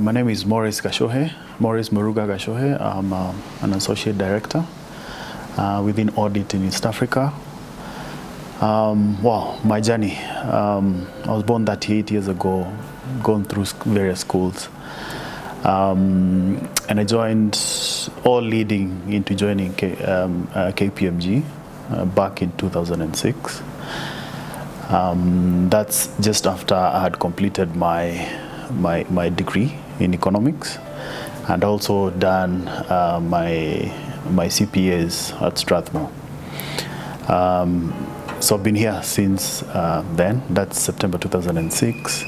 My name is Maurice Gachuhi, Maurice Gachuhi. I'm an associate director within audit in East Africa. Wow, my journey. I was born 38 years ago, gone through various schools. And I joined, all leading into joining KPMG back in 2006. That's just after I had completed my degree in economics and also done my CPAs at Strathmore. So I've been here since then. That's September 2006.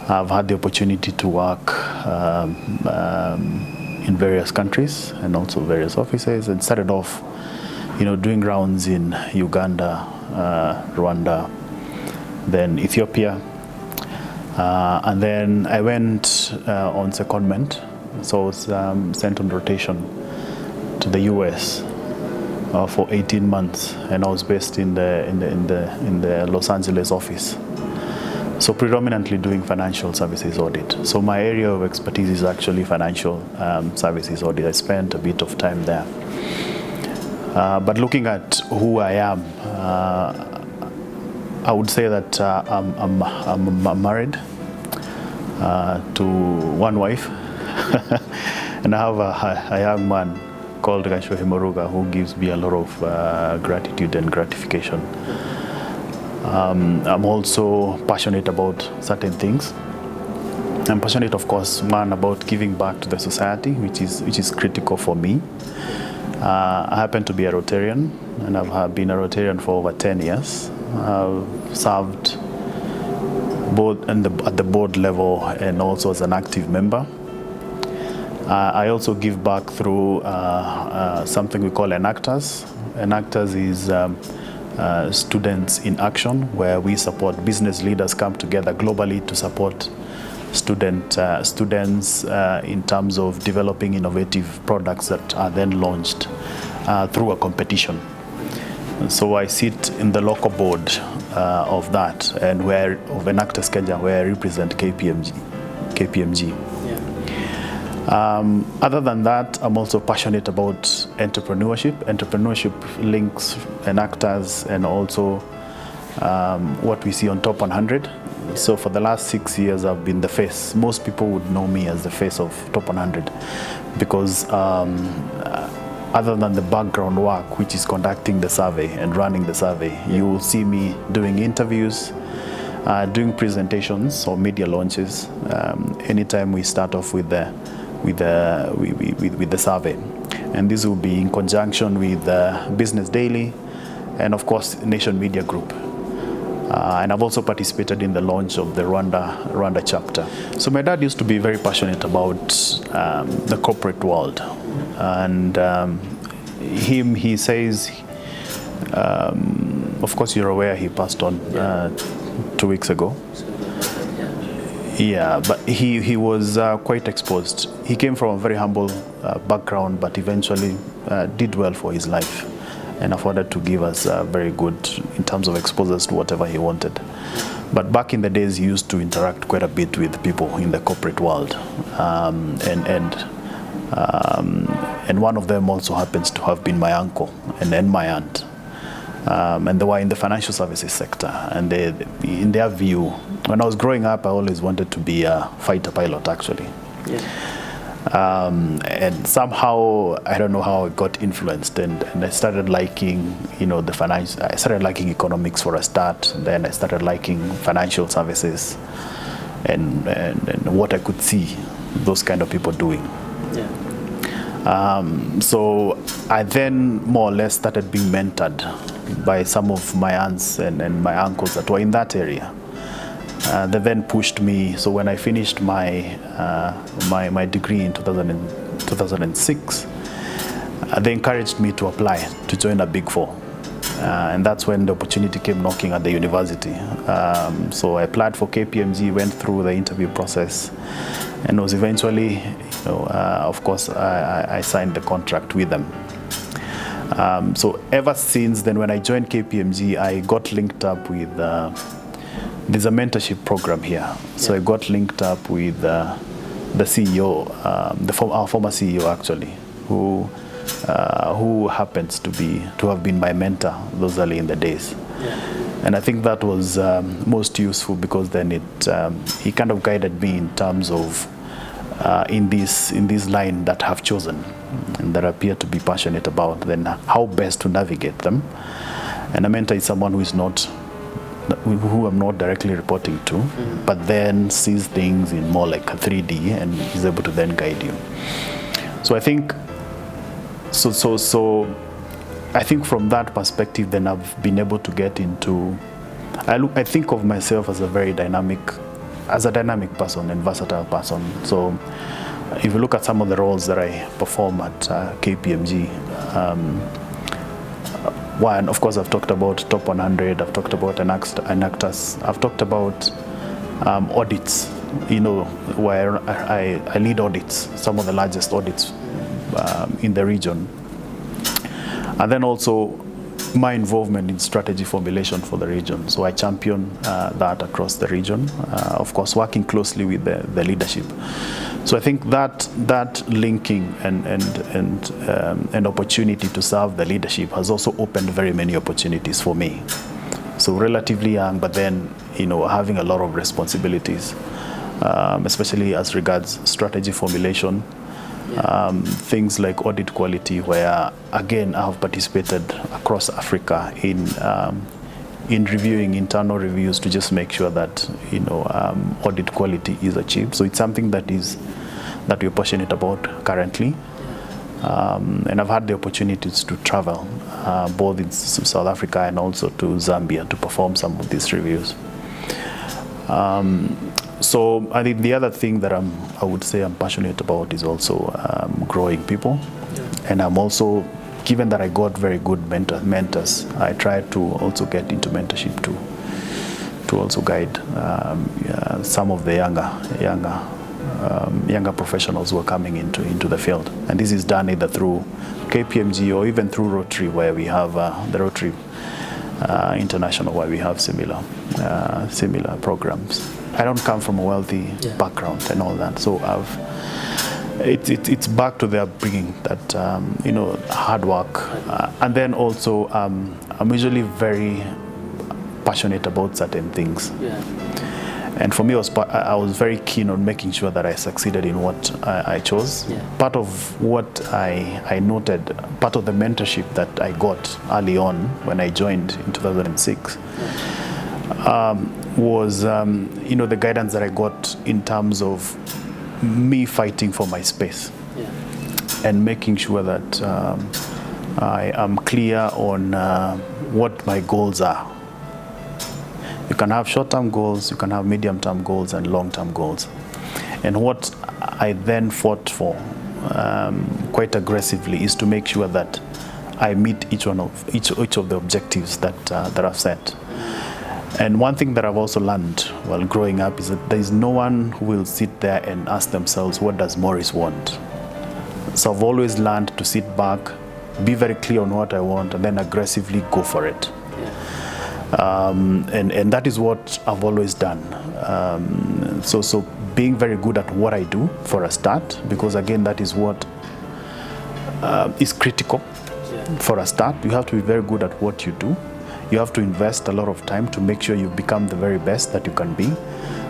I've had the opportunity to work in various countries and also various offices, and started off, doing rounds in Uganda, Rwanda, then Ethiopia, and then I went on secondment. So I was sent on rotation to the US for 18 months, and I was based in the Los Angeles office. So predominantly doing financial services audit. So my area of expertise is actually financial services audit. I spent a bit of time there. But looking at who I am, I would say that I'm married to one wife, and I have a young man called Gachuhi Moruga, who gives me a lot of gratitude and gratification. I'm also passionate about certain things. I'm passionate, of course, one, about giving back to the society, which is critical for me. I happen to be a Rotarian, and I've been a Rotarian for over 10 years. I've served both at the board level and also as an active member. I also give back through something we call Enactors. Enactors is Students in Action, where we support business leaders come together globally to support students in terms of developing innovative products that are then launched through a competition. So I sit in the local board of that, and of Enactors Kenya, where I represent KPMG. Other than that, I'm also passionate about entrepreneurship. Entrepreneurship links Enactors and also what we see on Top 100. So for the last 6 years, I've been the face. Most people would know me as the face of Top 100 because other than the background work, which is conducting the survey and running the survey, you will see me doing interviews, doing presentations or media launches anytime we start off with the survey. And this will be in conjunction with Business Daily and, of course, Nation Media Group. And I've also participated in the launch of the Rwanda chapter. So my dad used to be very passionate about the corporate world. And he says, of course you're aware he passed on 2 weeks ago. Yeah, but he was quite exposed. He came from a very humble background, but eventually did well for his life and afforded to give us very good in terms of exposures to whatever he wanted. But back in the days, he used to interact quite a bit with people in the corporate world, and one of them also happens to have been my uncle and then my aunt. And they were in the financial services sector, and in their view, when I was growing up, I always wanted to be a fighter pilot, actually. Yes. And somehow, I don't know how I got influenced, and I started liking, the finance. I started liking economics for a start. Then I started liking financial services, and what I could see those kind of people doing. Yeah. So I then more or less started being mentored by some of my aunts and my uncles that were in that area. They then pushed me. So when I finished my degree in 2006, they encouraged me to apply to join a Big Four. And that's when the opportunity came knocking at the university. So I applied for KPMG, went through the interview process, and was eventually, of course, I signed the contract with them. So ever since then, when I joined KPMG, I got linked up with, there's a mentorship program here. So I got linked up with the CEO, our former CEO actually, who happens to have been my mentor those early in the days. And I think that was most useful, because then he kind of guided me in terms of in this line that I've chosen and that I appear to be passionate about, then how best to navigate them. And a mentor is someone who I'm not directly reporting to, but then sees things in more like a 3D and is able to then guide you. So I think I think from that perspective, then I've been able to get into. I think of myself as a dynamic person and versatile person. So if you look at some of the roles that I perform at KPMG, one, of course, I've talked about Top 100, I've talked about Enactus, I've talked about audits, where I lead audits, some of the largest audits in the region. And then also my involvement in strategy formulation for the region. So I champion that across the region, of course, working closely with the leadership. So I think that linking and opportunity to serve the leadership has also opened very many opportunities for me. So relatively young, but then having a lot of responsibilities, especially as regards strategy formulation. Things like audit quality, where again I have participated across Africa in reviewing internal reviews to just make sure that audit quality is achieved. So it's something that we're passionate about currently, and I've had the opportunities to travel both in South Africa and also to Zambia to perform some of these reviews. So I think the other thing that I would say I'm passionate about is also growing people. And I'm also, given that I got very good mentors, I try to also get into mentorship to also guide some of the younger professionals who are coming into the field. And this is done either through KPMG or even through Rotary, where we have the Rotary International, where we have similar programs. I don't come from a wealthy background and all that, so it's back to the upbringing that hard work, and then also I'm usually very passionate about certain things. And for me, I was very keen on making sure that I succeeded in what I chose. Part of what I noted, part of the mentorship that I got early on when I joined in 2006. Was the guidance that I got in terms of me fighting for my space and making sure that I am clear on what my goals are. You can have short-term goals, you can have medium-term goals and long-term goals. And what I then fought for quite aggressively is to make sure that I meet each of the objectives that I've set. And one thing that I've also learned while growing up is that there is no one who will sit there and ask themselves, what does Maurice want? So I've always learned to sit back, be very clear on what I want, and then aggressively go for it. And that is what I've always done. So being very good at what I do for a start, because again, that is what is critical for a start. You have to be very good at what you do. You have to invest a lot of time to make sure you become the very best that you can be.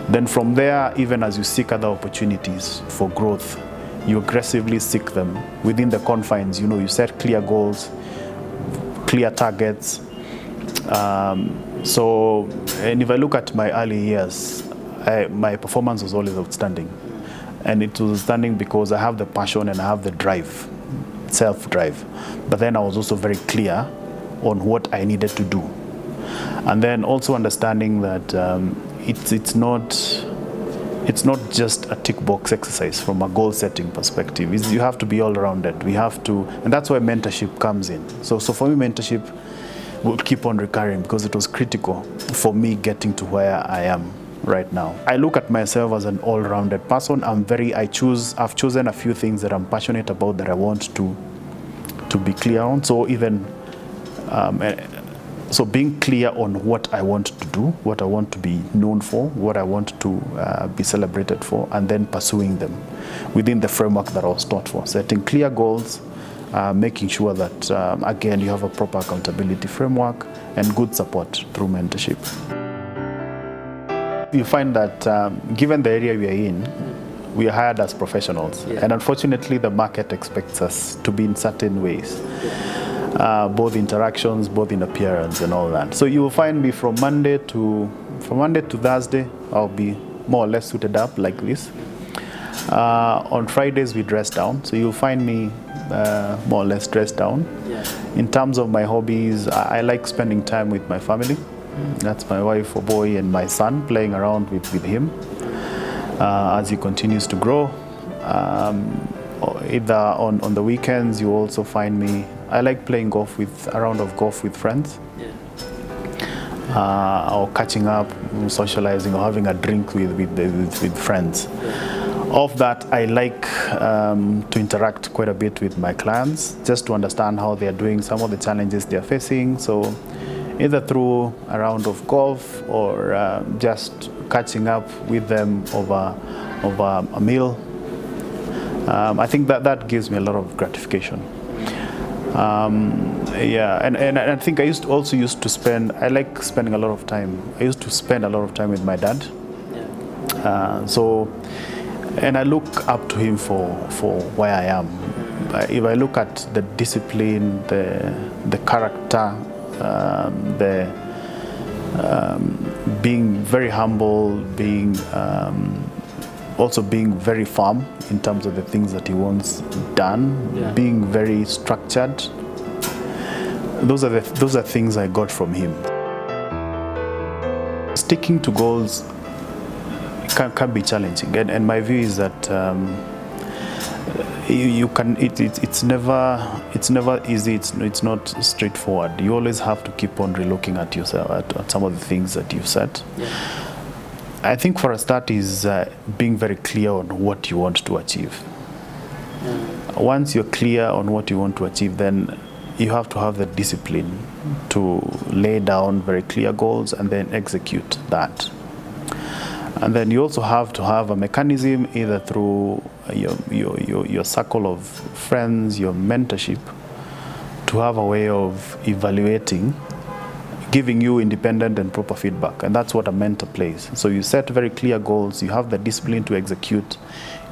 Then from there, even as you seek other opportunities for growth, you aggressively seek them within the confines. You set clear goals, clear targets. And if I look at my early years, my performance was always outstanding. And it was outstanding because I have the passion and I have the drive, self-drive. But then I was also very clear on what I needed to do. And then also understanding that it's not just a tick box exercise from a goal setting perspective. You have to be all rounded. And that's why mentorship comes in. So for me, mentorship will keep on recurring because it was critical for me getting to where I am right now. I look at myself as an all-rounded person. I've chosen a few things that I'm passionate about that I want to be clear on. So even So being clear on what I want to do, what I want to be known for, what I want to be celebrated for, and then pursuing them within the framework that I was taught for. Setting clear goals, making sure that, again, you have a proper accountability framework and good support through mentorship. You find that given the area we are in, we are hired as professionals. Yeah. And unfortunately, the market expects us to be in certain ways. Both interactions, both in appearance and all that. So you will find me from Monday to Thursday, I'll be more or less suited up like this. On Fridays, we dress down. So you'll find me more or less dressed down. Yeah. In terms of my hobbies, I like spending time with my family. That's my wife, a boy, and my son, playing around with him as he continues to grow. Either on the weekends, you also find me. I like playing a round of golf with friends, or catching up, socializing, or having a drink with friends. Of that, I like to interact quite a bit with my clients, just to understand how they are doing, some of the challenges they are facing. So either through a round of golf or just catching up with them over a meal. I think that gives me a lot of gratification. And I think I used to spend. I like spending a lot of time. I used to spend a lot of time with my dad. And I look up to him for where I am. If I look at the discipline, the character, being very humble, also being very firm in terms of the things that he wants done, being very structured. Those are things I got from him. Sticking to goals can be challenging, and my view is that you can. It's never easy. It's not straightforward. You always have to keep on relooking at yourself, at some of the things that you've set. I think for a start is being very clear on what you want to achieve. Once you're clear on what you want to achieve, then you have to have the discipline to lay down very clear goals and then execute that. And then you also have to have a mechanism, either through your circle of friends, your mentorship, to have a way of evaluating, giving you independent and proper feedback. And that's what a mentor plays. So you set very clear goals, you have the discipline to execute.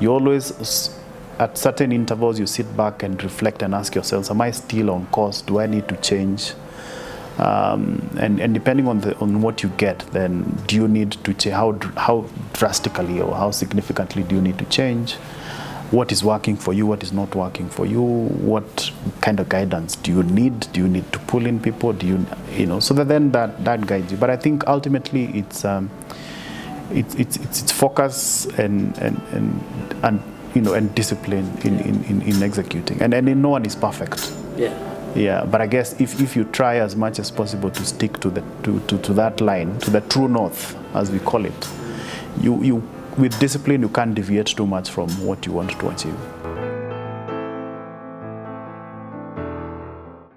You always, at certain intervals, you sit back and reflect and ask yourselves, am I still on course? Do I need to change? And depending on what you get, then do you need to change? How drastically or how significantly do you need to change? What is working for you? What is not working for you? What kind of guidance do you need? Do you need to pull in people? Do you know? So that guides you. But I think ultimately it's focus and discipline in executing. And no one is perfect. Yeah, but I guess if you try as much as possible to stick to that line, to the true north, as we call it, you with discipline you can't deviate too much from what you want to achieve.